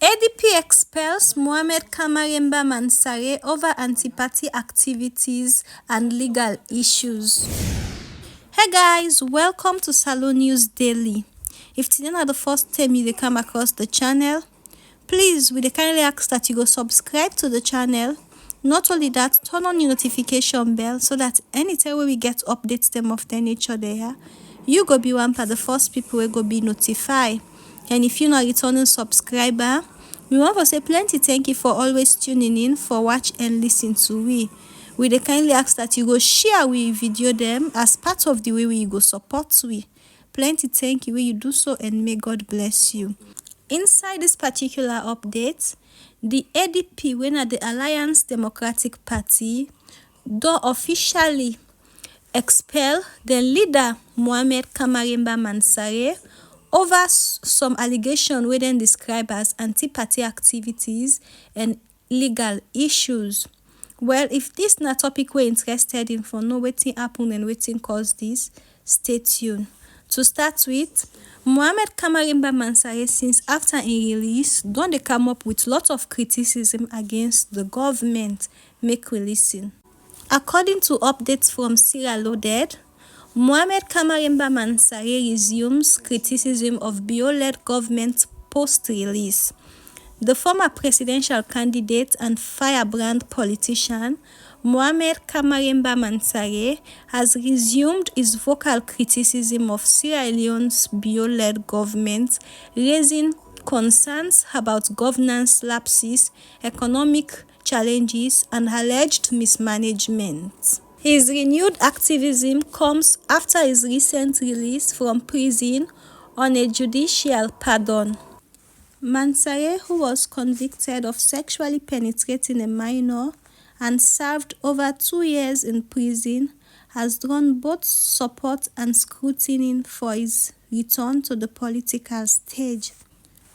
ADP expels Mohamed Kamarainba Mansare over anti-party activities and legal issues. Hey guys, welcome to Salon News Daily. If today na the first time you dey come across the channel, please we dey kindly ask that you go subscribe to the channel. Not only that, turn on your notification bell so that anytime we get updates them of the nature there, you go be one of the first people wey go be notified. And if you're not returning subscriber, we want to say plenty thank you for always tuning in, for watch and listen to we. We dey kindly ask that you go share we video them as part of the way we go support we. Plenty thank you when you do so, and may God bless you. Inside this particular update, the ADP, when at the Alliance Democratic Party, do officially expel the leader Mohamed Kamarainba Mansare over some allegation we then describe as anti-party activities and legal issues. Well, if this na topic we're interested in for know wetin happen and wetin cause this, stay tuned. To start with, Mohamed Kamarainba Mansare, since after in release, don dey come up with lots of criticism against the government. Make we listen. According to updates from Sierraloaded, Mohamed Kamarainba Mansare resumes criticism of Bio-led government post-release. The former presidential candidate and firebrand politician, Mohamed Kamarainba Mansare, has resumed his vocal criticism of Sierra Leone's Bio-led government, raising concerns about governance lapses, economic challenges, and alleged mismanagement. His renewed activism comes after his recent release from prison on a judicial pardon. Mansare, who was convicted of sexually penetrating a minor and served over 2 years in prison, has drawn both support and scrutiny for his return to the political stage.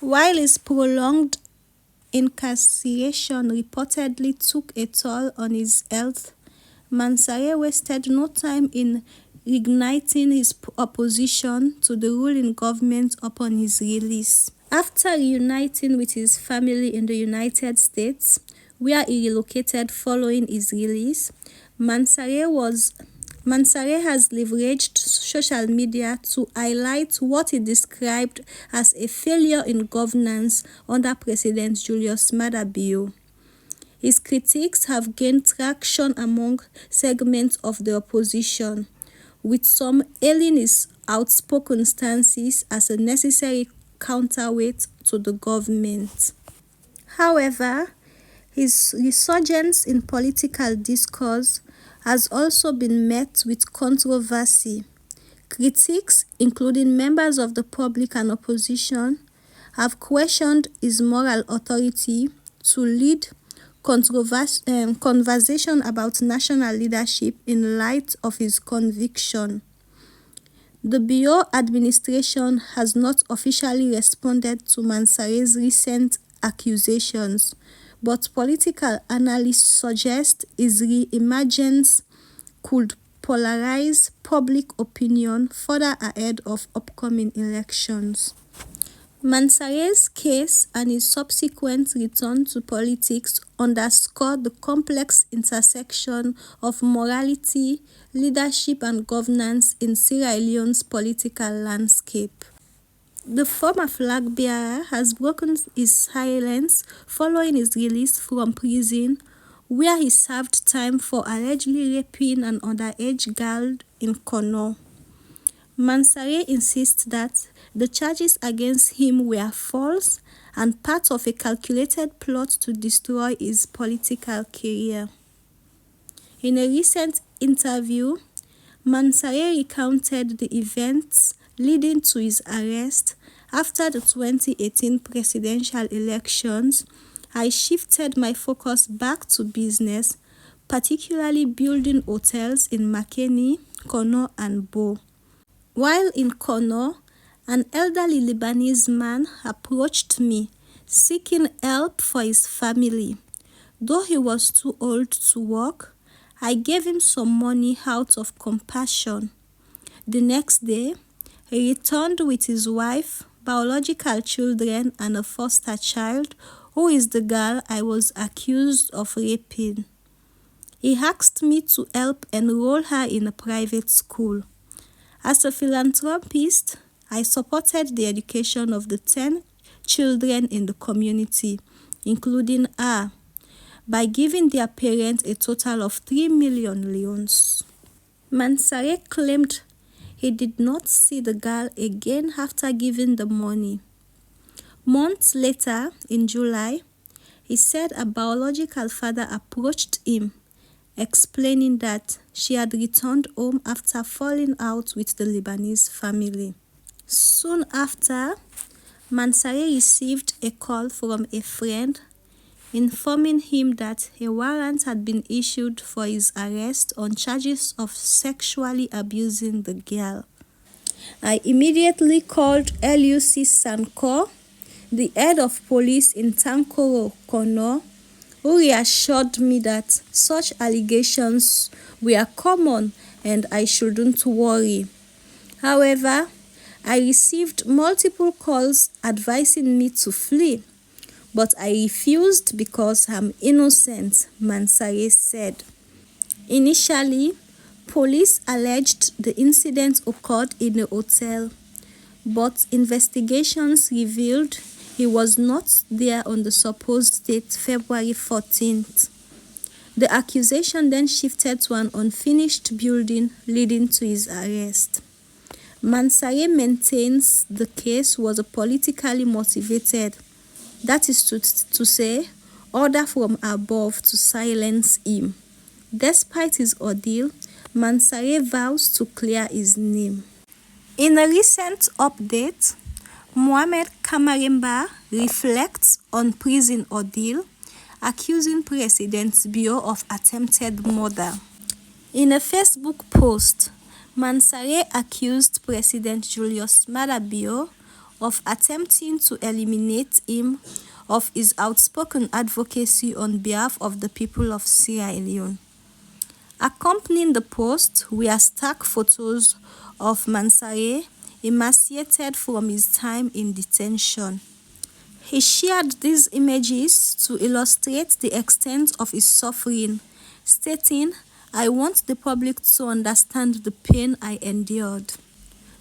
While his prolonged incarceration reportedly took a toll on his health, Mansare wasted no time in igniting his opposition to the ruling government upon his release. After reuniting with his family in the United States, where he relocated following his release, Mansare has leveraged social media to highlight what he described as a failure in governance under President Julius Maada Bio. His critiques have gained traction among segments of the opposition, with some hailing his outspoken stances as a necessary counterweight to the government. However, his resurgence in political discourse has also been met with controversy. Critics, including members of the public and opposition, have questioned his moral authority to lead conversation about national leadership in light of his conviction. The Bio administration has not officially responded to Mansare's recent accusations, but political analysts suggest his re-emergence could polarize public opinion further ahead of upcoming elections. Mansare's case and his subsequent return to politics underscore the complex intersection of morality, leadership, and governance in Sierra Leone's political landscape. The former flag bearer has broken his silence following his release from prison, where he served time for allegedly raping an underage girl in Kono. Mansare insists that the charges against him were false and part of a calculated plot to destroy his political career. In a recent interview, Mansare recounted the events leading to his arrest. After the 2018 presidential elections, I shifted my focus back to business, particularly building hotels in Makeni, Kono, and Bo. While in Kono, an elderly Lebanese man approached me, seeking help for his family. Though he was too old to work, I gave him some money out of compassion. The next day, he returned with his wife, biological children, and a foster child, who is the girl I was accused of raping. He asked me to help enroll her in a private school. As a philanthropist, I supported the education of the 10 children in the community, including her, by giving their parents a total of 3 million leones. Mansare claimed he did not see the girl again after giving the money. Months later, in July, he said a biological father approached him, explaining that she had returned home after falling out with the Lebanese family. Soon after, Mansare received a call from a friend informing him that a warrant had been issued for his arrest on charges of sexually abusing the girl. I immediately called Luc Sanko, the head of police in Tankoro, Kono, who reassured me that such allegations were common and I shouldn't worry. However, I received multiple calls advising me to flee, but I refused because I'm innocent, Mansare said. Initially, police alleged the incident occurred in a hotel, but investigations revealed he was not there on the supposed date, February 14th. The accusation then shifted to an unfinished building, leading to his arrest. Mansare maintains the case was politically motivated, that is to say, order from above to silence him. Despite his ordeal, Mansare vows to clear his name. In a recent update, Mohamed Kamarainba reflects on prison ordeal, accusing President Bio of attempted murder. In a Facebook post, Mansare accused President Julius Maada Bio of attempting to eliminate him of his outspoken advocacy on behalf of the people of Sierra Leone. Accompanying the post were stark photos of Mansare emaciated from his time in detention. He shared these images to illustrate the extent of his suffering, stating, "I want the public to understand the pain I endured."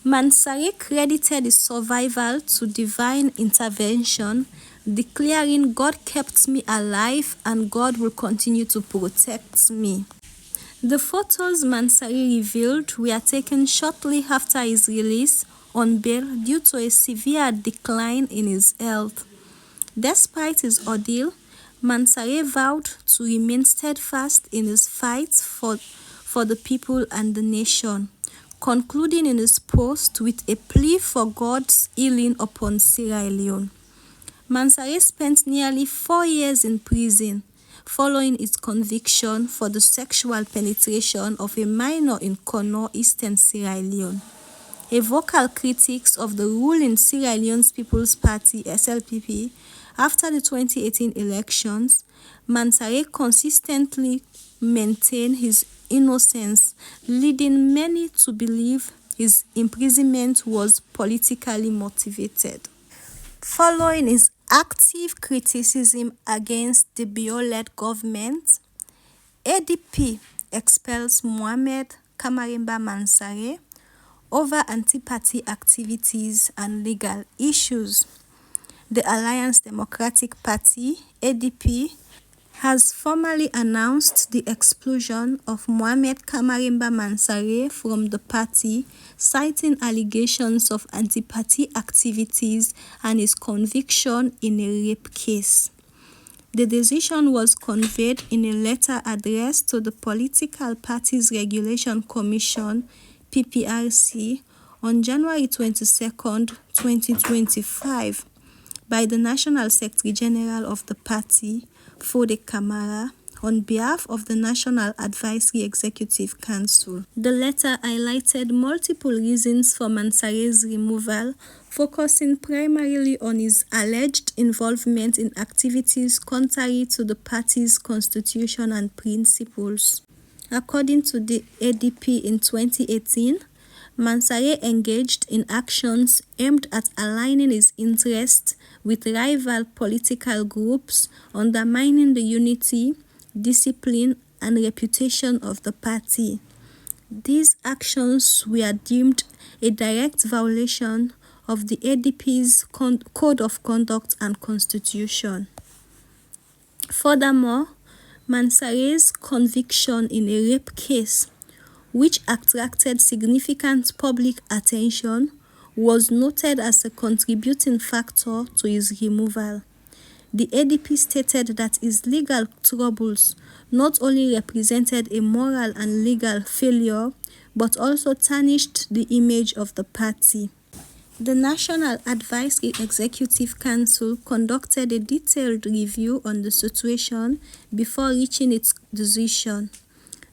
Mansare credited his survival to divine intervention, declaring, "God kept me alive and God will continue to protect me." The photos Mansare revealed were taken shortly after his release on bail due to a severe decline in his health. Despite his ordeal, Mansare vowed to remain steadfast in his fight for the people and the nation, concluding in his post with a plea for God's healing upon Sierra Leone. Mansare spent nearly 4 years in prison following his conviction for the sexual penetration of a minor in Kono, Eastern Sierra Leone. A vocal critic of the ruling Sierra Leone's People's Party (SLPP) after the 2018 elections, Mansare consistently maintained his innocence, leading many to believe his imprisonment was politically motivated. Following his active criticism against the Bio-led government, ADP expels Mohamed Kamarainba Mansare over anti-party activities and legal issues. The Alliance Democratic Party, ADP, has formally announced the exclusion of Mohamed Kamarainba Mansare from the party, citing allegations of anti-party activities and his conviction in a rape case. The decision was conveyed in a letter addressed to the Political Parties Regulation Commission, PPRC, on January 22, 2025, by the National Secretary General of the party, Fode Kamara, on behalf of the National Advisory Executive Council. The letter highlighted multiple reasons for Mansare's removal, focusing primarily on his alleged involvement in activities contrary to the party's constitution and principles. According to the ADP in 2018, Mansare engaged in actions aimed at aligning his interests with rival political groups, undermining the unity, discipline, and reputation of the party. These actions were deemed a direct violation of the ADP's Code of Conduct and Constitution. Furthermore, Mansare's conviction in a rape case, which attracted significant public attention, was noted as a contributing factor to his removal. The ADP stated that his legal troubles not only represented a moral and legal failure, but also tarnished the image of the party. The National Advisory Executive Council conducted a detailed review on the situation before reaching its decision.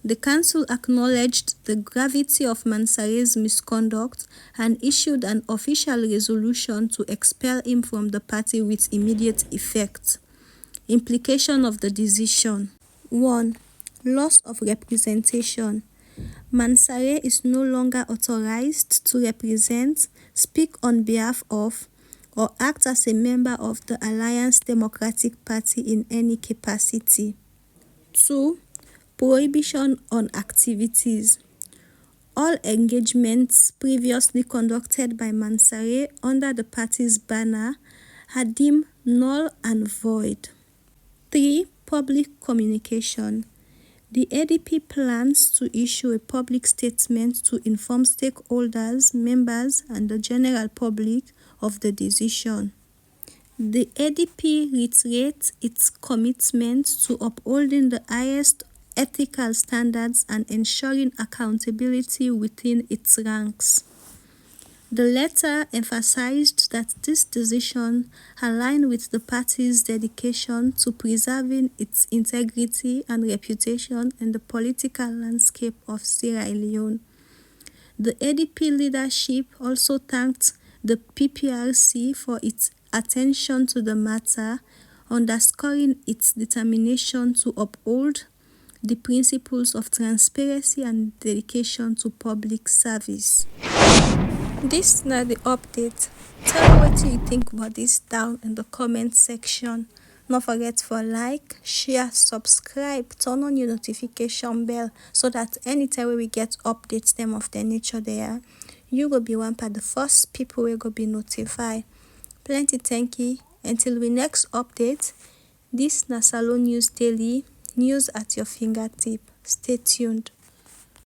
The council acknowledged the gravity of Mansare's misconduct and issued an official resolution to expel him from the party with immediate effect. Implication of the decision: 1. Loss of representation. Mansare is no longer authorized to represent, speak on behalf of, or act as a member of the Alliance Democratic Party in any capacity. 2. Prohibition on activities. All engagements previously conducted by Mansare under the party's banner are deemed null and void. 3. Public communication. The ADP plans to issue a public statement to inform stakeholders, members, and the general public of the decision. The ADP reiterates its commitment to upholding the highest ethical standards and ensuring accountability within its ranks. The letter emphasized that this decision aligned with the party's dedication to preserving its integrity and reputation in the political landscape of Sierra Leone. The ADP leadership also thanked the PPRC for its attention to the matter, underscoring its determination to uphold the principles of transparency and dedication to public service. This na the update. Tell me what you think about this down in the comment section. Don't forget for like, share, subscribe, turn on your notification bell so that anytime we get updates them of the nature there, you will be one of the first people will go be notified. Plenty thank you. Until we next update, this na Salon News Daily, news at your fingertip. Stay tuned.